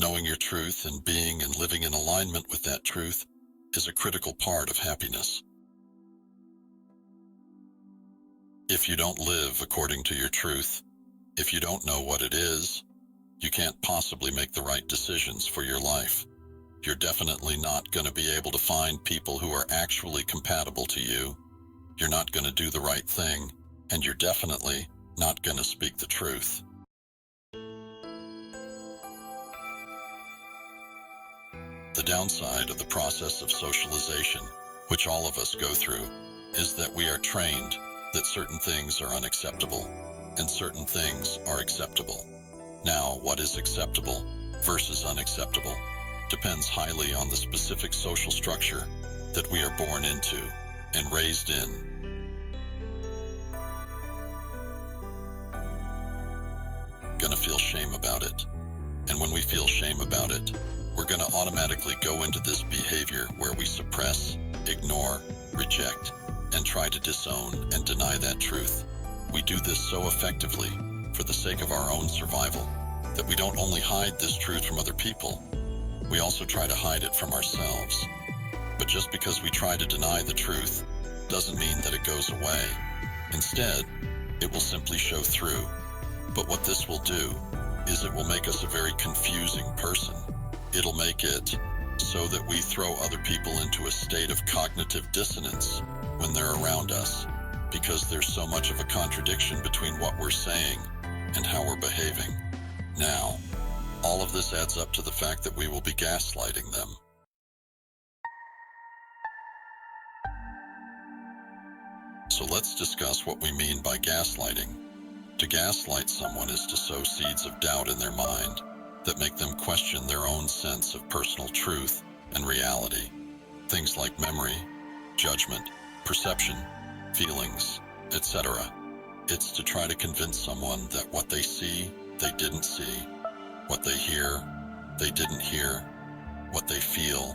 Knowing your truth and being and living in alignment with that truth is a critical part of happiness. If you don't live according to your truth, if you don't know what it is, you can't possibly make the right decisions for your life. You're definitely not going to be able to find people who are actually compatible to you. You're not going to do the right thing, and you're definitely not going to speak the truth. The downside of the process of socialization, which all of us go through, is that we are trained that certain things are unacceptable and certain things are acceptable. Now, what is acceptable versus unacceptable depends highly on the specific social structure that we are born into and raised in. Gonna feel shame about it. And when we feel shame about it, we're gonna automatically go into this behavior where we suppress, ignore, reject, and try to disown and deny that truth. We do this so effectively for the sake of our own survival that we don't only hide this truth from other people, we also try to hide it from ourselves. But just because we try to deny the truth doesn't mean that it goes away. Instead, it will simply show through. But what this will do is it will make us a very confusing person. It'll make it so that we throw other people into a state of cognitive dissonance when they're around us, because there's so much of a contradiction between what we're saying and how we're behaving. Now, all of this adds up to the fact that we will be gaslighting them. So let's discuss what we mean by gaslighting. To gaslight someone is to sow seeds of doubt in their mind that make them question their own sense of personal truth and reality. Things like memory, judgment, perception, feelings, etc. It's to try to convince someone that what they see, they didn't see, what they hear, they didn't hear, what they feel,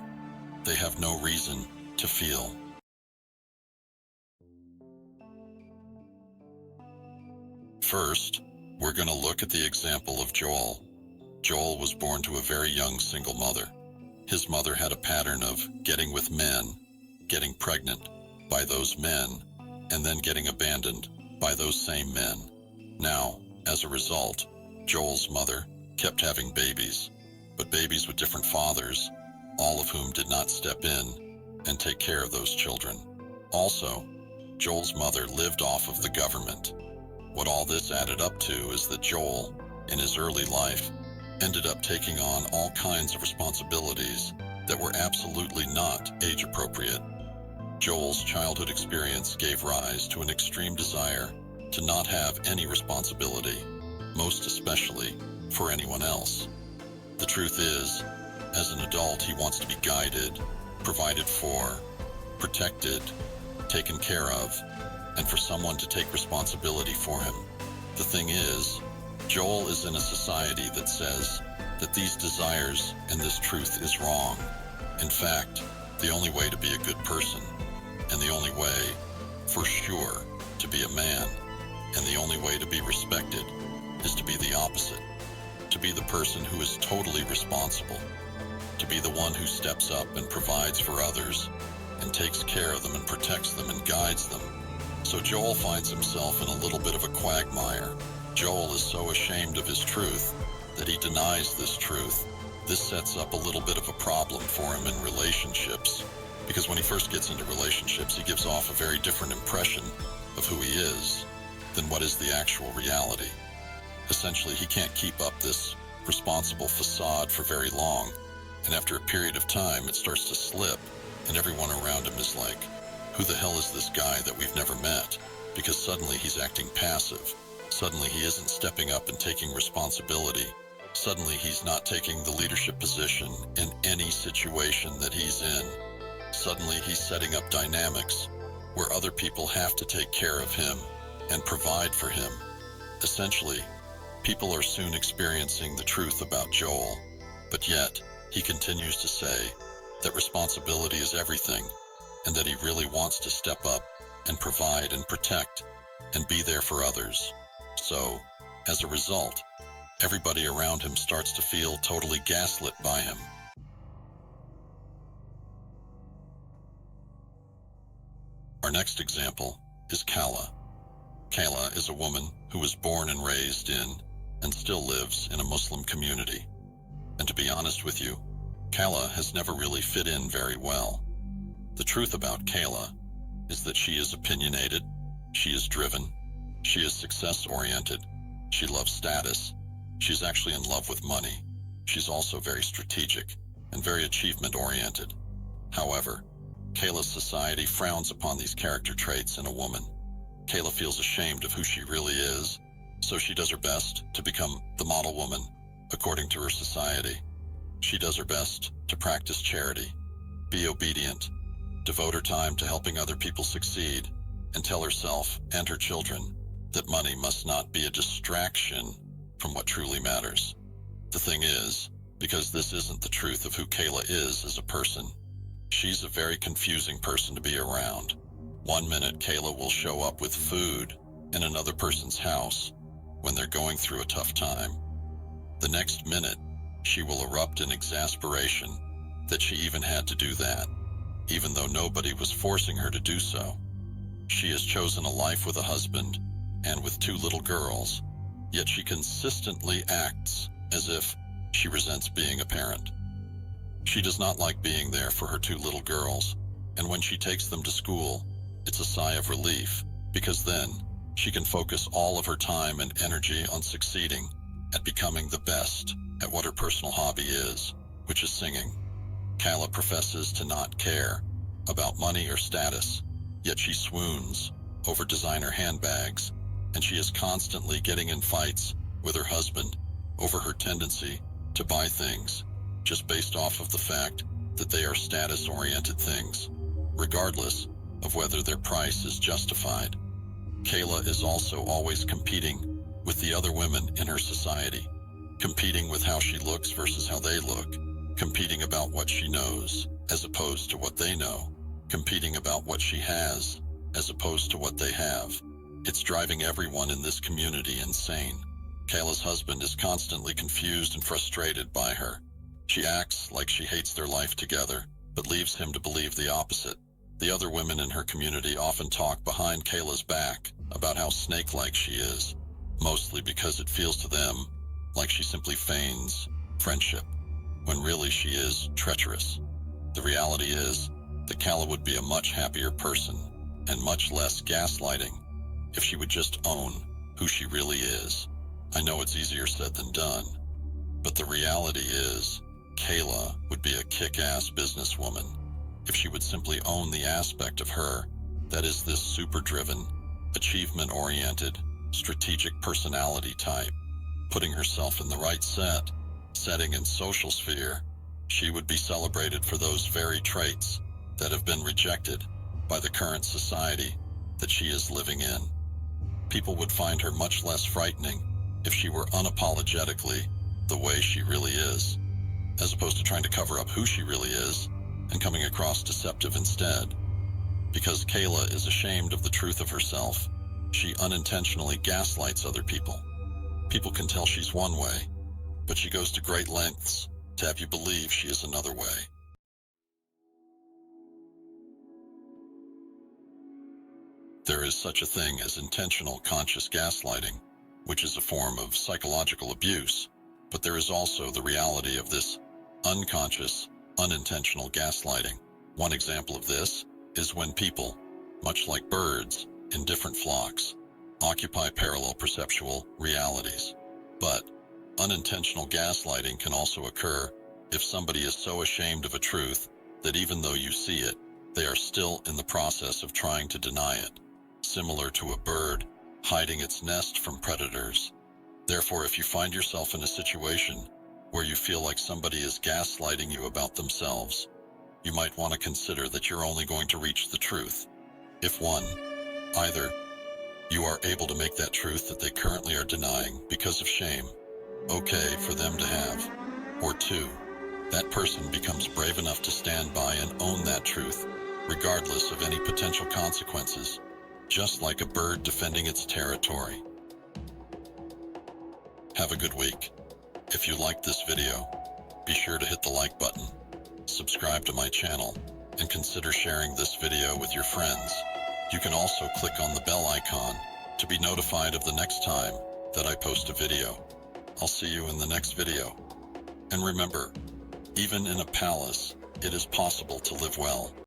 they have no reason to feel. First, we're going to look at the example of Joel. Joel was born to a very young single mother. His mother had a pattern of getting with men, getting pregnant by those men, and then getting abandoned by those same men. Now, as a result, Joel's mother kept having babies, but babies with different fathers, all of whom did not step in and take care of those children. Also, Joel's mother lived off of the government. What all this added up to is that Joel, in his early life, ended up taking on all kinds of responsibilities that were absolutely not age-appropriate. Joel's childhood experience gave rise to an extreme desire to not have any responsibility, most especially for anyone else. The truth is, as an adult, he wants to be guided, provided for, protected, taken care of, and for someone to take responsibility for him. The thing is, Joel is in a society that says that these desires and this truth is wrong. In fact, the only way to be a good person, and the only way, for sure, to be a man, and the only way to be respected, is to be the opposite. To be the person who is totally responsible. To be the one who steps up and provides for others, and takes care of them and protects them and guides them. So Joel finds himself in a little bit of a quagmire. Joel is so ashamed of his truth that he denies this truth. This sets up a little bit of a problem for him in relationships, because when he first gets into relationships, he gives off a very different impression of who he is than what is the actual reality. Essentially, he can't keep up this responsible facade for very long, and after a period of time, it starts to slip, and everyone around him is like, who the hell is this guy that we've never met? Because suddenly he's acting passive. Suddenly he isn't stepping up and taking responsibility. Suddenly he's not taking the leadership position in any situation that he's in. Suddenly he's setting up dynamics where other people have to take care of him and provide for him. Essentially, people are soon experiencing the truth about Joel, but yet he continues to say that responsibility is everything, and that he really wants to step up and provide and protect and be there for others. So, as a result, Everybody around him starts to feel totally gaslit by him. Our next example is Kala. Kala is a woman who was born and raised in, and still lives in, a Muslim community. And to be honest with you, Kala has never really fit in very well. The truth about Kala is that she is opinionated, she is driven, she is success-oriented, she loves status, she's actually in love with money. She's also very strategic and very achievement-oriented. However, Kala's society frowns upon these character traits in a woman. Kala feels ashamed of who she really is, so she does her best to become the model woman, according to her society. She does her best to practice charity, be obedient, devote her time to helping other people succeed, and tell herself and her children that money must not be a distraction from what truly matters. The thing is, because this isn't the truth of who Kala is as a person, she's a very confusing person to be around. One minute Kala will show up with food in another person's house when they're going through a tough time. The next minute, she will erupt in exasperation that she even had to do that, even though nobody was forcing her to do so. She has chosen a life with a husband and with 2 little girls, yet she consistently acts as if she resents being a parent. She does not like being there for her 2 little girls, and when she takes them to school, it's a sigh of relief, because then she can focus all of her time and energy on succeeding at becoming the best at what her personal hobby is, which is singing. Kala professes to not care about money or status, yet she swoons over designer handbags, and she is constantly getting in fights with her husband over her tendency to buy things just based off of the fact that they are status-oriented things, regardless of whether their price is justified. Kala is also always competing with the other women in her society, competing with how she looks versus how they look, competing about what she knows as opposed to what they know, competing about what she has as opposed to what they have. It's driving everyone in this community insane. Kala's husband is constantly confused and frustrated by her. She acts like she hates their life together, but leaves him to believe the opposite. The other women in her community often talk behind Kala's back about how snake-like she is, mostly because it feels to them like she simply feigns friendship, when really she is treacherous. The reality is that Kala would be a much happier person and much less gaslighting if she would just own who she really is. I know it's easier said than done, but the reality is Kala would be a kick-ass businesswoman if she would simply own the aspect of her that is this super-driven, achievement-oriented, strategic personality type. Putting herself in the right setting and social sphere, she would be celebrated for those very traits that have been rejected by the current society that she is living in. People would find her much less frightening if she were unapologetically the way she really is, as opposed to trying to cover up who she really is and coming across deceptive instead. Because Kala is ashamed of the truth of herself, she unintentionally gaslights other people. People can tell she's one way, but she goes to great lengths to have you believe she is another way. There is such a thing as intentional conscious gaslighting, which is a form of psychological abuse, but there is also the reality of this unconscious, unintentional gaslighting. One example of this is when people, much like birds in different flocks, occupy parallel perceptual realities. But unintentional gaslighting can also occur if somebody is so ashamed of a truth that even though you see it, they are still in the process of trying to deny it, similar to a bird hiding its nest from predators. Therefore, if you find yourself in a situation where you feel like somebody is gaslighting you about themselves, you might want to consider that you're only going to reach the truth if one, either you are able to make that truth that they currently are denying because of shame okay for them to have, or 2, that person becomes brave enough to stand by and own that truth, regardless of any potential consequences, just like a bird defending its territory. Have a good week. If you liked this video, be sure to hit the like button, subscribe to my channel, and consider sharing this video with your friends. You can also click on the bell icon to be notified of the next time that I post a video. I'll see you in the next video. And remember, even in a palace, it is possible to live well.